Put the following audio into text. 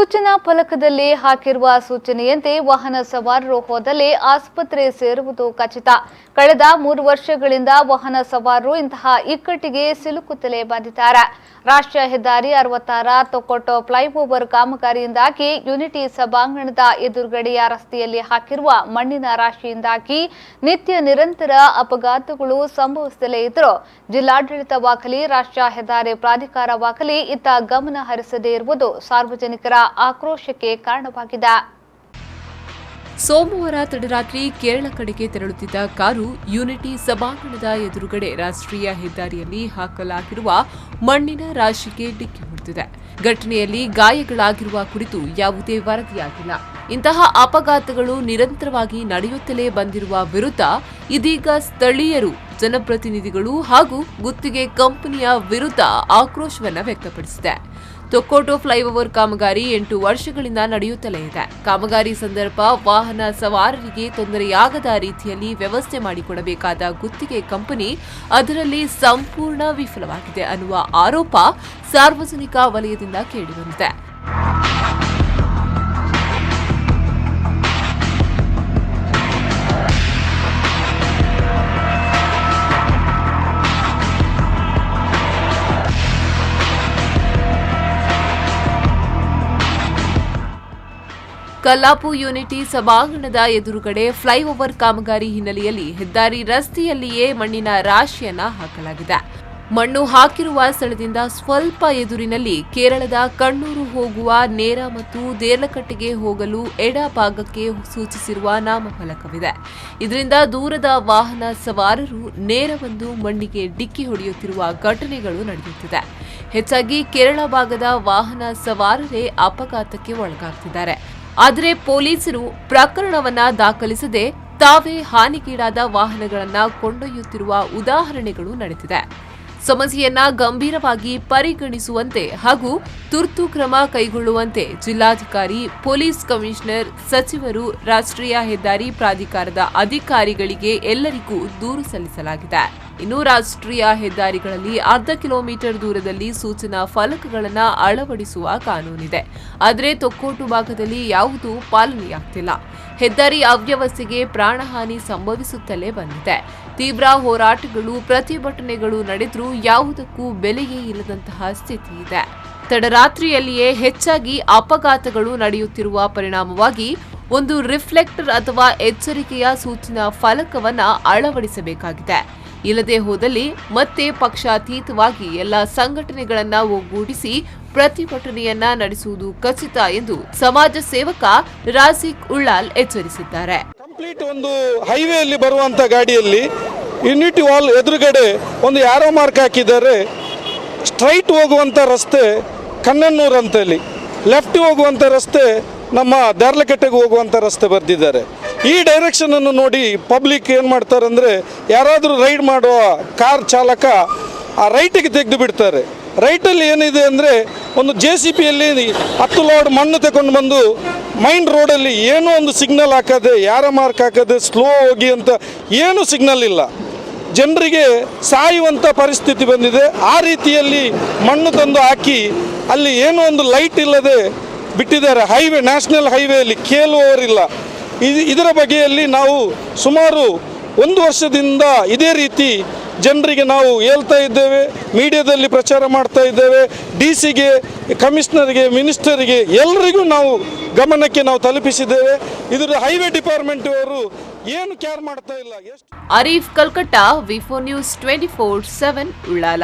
ಸೂಚನಾ ಫಲಕದಲ್ಲಿ ಹಾಕಿರುವ ಸೂಚನೆಯಂತೆ ವಾಹನ ಸವಾರರು ಹೋದಲ್ಲಿ ಆಸ್ಪತ್ರೆ ಸೇರುವುದು ಖಚಿತ. ಕಳೆದ 3 ವರ್ಷಗಳಿಂದ ವಾಹನ ಸವಾರರು ಇಂತಹ ಇಕ್ಕಟ್ಟಿಗೆ ಸಿಲುಕುತ್ತಲೇ ಬಂದಿದ್ದಾರೆ. ರಾಷ್ಟ್ರೀಯ ಹೆದ್ದಾರಿ 66 ತೊಕ್ಕೊಟ್ಟು ಫ್ಲೈಓವರ್ ಕಾಮಗಾರಿಯಿಂದಾಗಿ ಯುನಿಟಿ ಸಭಾಂಗಣದ ಎದುರುಗಡೆಯ ರಸ್ತೆಯಲ್ಲಿ ಹಾಕಿರುವ ಮಣ್ಣಿನ ರಾಶಿಯಿಂದಾಗಿ ನಿತ್ಯ ನಿರಂತರ ಅಪಘಾತಗಳು ಸಂಭವಿಸುತ್ತಲೇ ಇದ್ದರೂ ಜಿಲ್ಲಾಡಳಿತವಾಗಲಿ ರಾಷ್ಟ್ರೀಯ ಹೆದ್ದಾರಿ ಪ್ರಾಧಿಕಾರವಾಗಲಿ ಇತ್ತ ಗಮನ ಹರಿಸದೇ ಇರುವುದು ಸಾರ್ವಜನಿಕರ ಆಕ್ರೋಶಕ್ಕೆ ಕಾರಣವಾಗಿದೆ. ಸೋಮವಾರ ತಡರಾತ್ರಿ ಕೇರಳ ಕಡೆಗೆ ತೆರಳುತ್ತಿದ್ದ ಕಾರು ಯುನಿಟಿ ಸಭಾಂಗಣದ ಎದುರುಗಡೆ ರಾಷ್ಟ್ರೀಯ ಹೆದ್ದಾರಿಯಲ್ಲಿ ಹಾಕಲಾಗಿರುವ ಮಣ್ಣಿನ ರಾಶಿಗೆ ಡಿಕ್ಕಿ ಹೊಡೆದಿದೆ. ಘಟನೆಯಲ್ಲಿ ಗಾಯಗಳಾಗಿರುವ ಕುರಿತು ಯಾವುದೇ ವರದಿಯಾಗಿಲ್ಲ. ಇಂತಹ ಅಪಘಾತಗಳು ನಿರಂತರವಾಗಿ ನಡೆಯುತ್ತಲೇ ಬಂದಿರುವ ವಿರುದ್ಧ ಇದೀಗ ಸ್ಥಳೀಯರು, ಜನಪ್ರತಿನಿಧಿಗಳು ಹಾಗೂ ಗುತ್ತಿಗೆ ಕಂಪನಿಯ ವಿರುದ್ಧ ಆಕ್ರೋಶವನ್ನು ವ್ಯಕ್ತಪಡಿಸಿದೆ. ತೊಕ್ಕೊಟ್ಟು ಫ್ಲೈಓವರ್ ಕಾಮಗಾರಿ 8 ವರ್ಷಗಳಿಂದ ನಡೆಯುತ್ತಲೇ ಇದೆ. ಕಾಮಗಾರಿ ಸಂದರ್ಭ ವಾಹನ ಸವಾರರಿಗೆ ತೊಂದರೆಯಾಗದ ರೀತಿಯಲ್ಲಿ ವ್ಯವಸ್ಥೆ ಮಾಡಿಕೊಡಬೇಕಾದ ಗುತ್ತಿಗೆ ಕಂಪನಿ ಅದರಲ್ಲಿ ಸಂಪೂರ್ಣ ವಿಫಲವಾಗಿದೆ ಅನ್ನುವ ಆರೋಪ ಸಾರ್ವಜನಿಕ ವಲಯದಿಂದ ಕೇಳಿಬಂದಿದೆ. ಕಲ್ಲಾಪು ಯುನಿಟಿ ಸಭಾಂಗಣದ ಎದುರುಗಡೆ ಫ್ಲೈಓವರ್ ಕಾಮಗಾರಿ ಹಿನ್ನೆಲೆಯಲ್ಲಿ ಹೆದ್ದಾರಿ ರಸ್ತೆಯಲ್ಲಿಯೇ ಮಣ್ಣಿನ ರಾಶಿಯನ್ನ ಹಾಕಲಾಗಿದೆ. ಮಣ್ಣು ಹಾಕಿರುವ ಸ್ಥಳದಿಂದ ಸ್ವಲ್ಪ ಎದುರಿನಲ್ಲಿ ಕೇರಳದ ಕಣ್ಣೂರು ಹೋಗುವ ನೇರ ಮತ್ತು ದೇರ್ಲಕಟ್ಟೆಗೆ ಹೋಗಲು ಎಡ ಭಾಗಕ್ಕೆ ಸೂಚಿಸಿರುವ ನಾಮಫಲಕವಿದೆ. ಇದರಿಂದ ದೂರದ ವಾಹನ ಸವಾರರು ನೇರವೊಂದು ಮಣ್ಣಿಗೆ ಡಿಕ್ಕಿ ಹೊಡೆಯುತ್ತಿರುವ ಘಟನೆಗಳು ನಡೆಯುತ್ತಿದೆ. ಹೆಚ್ಚಾಗಿ ಕೇರಳ ಭಾಗದ ವಾಹನ ಸವಾರರೇ ಅಪಘಾತಕ್ಕೆ ಒಳಗಾಗ್ತಿದ್ದಾರೆ. ಆದರೆ ಪೊಲೀಸರು ಪ್ರಕರಣವನ್ನ ದಾಖಲಿಸದೆ ತಾವೇ ಹಾನಿಗೀಡಾದ ವಾಹನಗಳನ್ನು ಕೊಂಡೊಯ್ಯುತ್ತಿರುವ ಉದಾಹರಣೆಗಳು ನಡೆದಿದೆ. ಸಮಸ್ಯೆಯನ್ನ ಗಂಭೀರವಾಗಿ ಪರಿಗಣಿಸುವಂತೆ ಹಾಗೂ ತುರ್ತು ಕ್ರಮ ಕೈಗೊಳ್ಳುವಂತೆ ಜಿಲ್ಲಾಧಿಕಾರಿ, ಪೊಲೀಸ್ ಕಮಿಷನರ್, ಸಚಿವರು, ರಾಷ್ಟ್ರೀಯ ಹೆದ್ದಾರಿ ಪ್ರಾಧಿಕಾರದ ಅಧಿಕಾರಿಗಳಿಗೆ ಎಲ್ಲರಿಗೂ ದೂರು ಸಲ್ಲಿಸಲಾಗಿದೆ. ಇನ್ನು ರಾಷ್ಟ್ರೀಯ ಹೆದ್ದಾರಿಗಳಲ್ಲಿ ಅರ್ಧ ಕಿಲೋಮೀಟರ್ ದೂರದಲ್ಲಿ ಸೂಚನಾ ಫಲಕಗಳನ್ನು ಅಳವಡಿಸುವ ಕಾನೂನಿದೆ. ಆದರೆ ತೊಕ್ಕೊಟ್ಟು ಭಾಗದಲ್ಲಿ ಯಾವುದೂ ಪಾಲನೆಯಾಗ್ತಿಲ್ಲ. ಹೆದ್ದಾರಿ ಅವ್ಯವಸ್ಥೆಗೆ ಪ್ರಾಣಹಾನಿ ಸಂಭವಿಸುತ್ತಲೇ ಬಂದಿದೆ. ತೀವ್ರ ಹೋರಾಟಗಳು, ಪ್ರತಿಭಟನೆಗಳು ನಡೆದರೂ ಯಾವುದಕ್ಕೂ ಬೆಲೆಯೇ ಇಲ್ಲದಂತಹ ಸ್ಥಿತಿ ಇದೆ. ತಡರಾತ್ರಿಯಲ್ಲಿಯೇ ಹೆಚ್ಚಾಗಿ ಅಪಘಾತಗಳು ನಡೆಯುತ್ತಿರುವ ಪರಿಣಾಮವಾಗಿ ಒಂದು ರಿಫ್ಲೆಕ್ಟರ್ ಅಥವಾ ಎಚ್ಚರಿಕೆಯ ಸೂಚನಾ ಫಲಕವನ್ನು ಅಳವಡಿಸಬೇಕಾಗಿದೆ. ಇಲ್ಲದೆ ಹೋದಲ್ಲಿ ಮತ್ತೆ ಪಕ್ಷಾತೀತವಾಗಿ ಎಲ್ಲ ಸಂಘಟನೆಗಳನ್ನ ಒಗ್ಗೂಡಿಸಿ ಪ್ರತಿಭಟನೆಯನ್ನ ನಡೆಸುವುದು ಖಚಿತ ಎಂದು ಸಮಾಜ ಸೇವಕ ರಾಸಿಕ್ ಉಳ್ಳಾಲ್ ಎಚ್ಚರಿಸಿದ್ದಾರೆ. ಕಂಪ್ಲೀಟ್ ಒಂದು ಹೈವೇಯಲ್ಲಿ ಬರುವಂತ ಗಾಡಿಯಲ್ಲಿ ಯೂನಿಟಿ ವಾಲ್ ಎದುರುಗಡೆ ಒಂದು ಆರೋ ಮಾರ್ಕ್ ಹಾಕಿದ್ದಾರೆ. ಸ್ಟ್ರೈಟ್ ಹೋಗುವಂತ ರಸ್ತೆ ಕಣ್ಣನ್ನೂರು ಅಂತೇಳಿ, ಲೆಫ್ಟ್ ಹೋಗುವಂತ ರಸ್ತೆ ನಮ್ಮ ದೇರ್ಲಕಟ್ಟೆಗೆ ಹೋಗುವಂಥ ರಸ್ತೆ ಬರೆದಿದ್ದಾರೆ. ಈ ಡೈರೆಕ್ಷನ್ ಅನ್ನು ನೋಡಿ ಪಬ್ಲಿಕ್ ಏನು ಮಾಡ್ತಾರೆ ಅಂದರೆ, ಯಾರಾದರೂ ರೈಡ್ ಮಾಡುವ ಕಾರ್ ಚಾಲಕ ಆ ರೈಟಿಗೆ ತೆಗೆದು ಬಿಡ್ತಾರೆ. ರೈಟಲ್ಲಿ ಏನಿದೆ ಅಂದರೆ, ಒಂದು JCBಯಲ್ಲಿ 10 ಲೋಡ್ ಮಣ್ಣು ತಗೊಂಡು ಬಂದು ಮೈನ್ ರೋಡಲ್ಲಿ ಏನೂ ಒಂದು ಸಿಗ್ನಲ್ ಹಾಕದೆ, ಯಾರ ಮಾರ್ಕ್ ಹಾಕದೆ, ಸ್ಲೋ ಹೋಗಿ ಅಂತ ಏನೂ ಸಿಗ್ನಲ್ ಇಲ್ಲ. ಜನರಿಗೆ ಸಾಯುವಂಥ ಪರಿಸ್ಥಿತಿ ಬಂದಿದೆ. ಆ ರೀತಿಯಲ್ಲಿ ಮಣ್ಣು ತಂದು ಹಾಕಿ ಅಲ್ಲಿ ಏನೋ ಒಂದು ಲೈಟ್ ಇಲ್ಲದೆ ಬಿಟ್ಟಿದ್ದಾರೆ. ಹೈವೇ, ನ್ಯಾಷನಲ್ ಹೈವೇಯಲ್ಲಿ ಕೇಳುವವರಿಲ್ಲ. ಇದರ ಬಗೆಯಲ್ಲಿ ನಾವು ಸುಮಾರು 1 ವರ್ಷದಿಂದ ಇದೇ ರೀತಿ ಜನರಿಗೆ ನಾವು ಹೇಳ್ತಾ ಇದ್ದೇವೆ, ಮೀಡಿಯಾದಲ್ಲಿ ಪ್ರಚಾರ ಮಾಡ್ತಾ ಇದ್ದೇವೆ. DC ಗೆ, ಕಮಿಷನರ್ಗೆ, ಮಿನಿಸ್ಟರ್ಗೆ ಎಲ್ಲರಿಗೂ ನಾವು ಗಮನಕ್ಕೆ ನಾವು ತಲುಪಿಸಿದ್ದೇವೆ. ಇದರ ಹೈವೇ ಡಿಪಾರ್ಟ್ಮೆಂಟ್ ಅವರು ಏನು ಕೇರ್ ಮಾಡ್ತಾ ಇಲ್ಲ. Arif Kalkatta, V4 News 24/7 Ullal.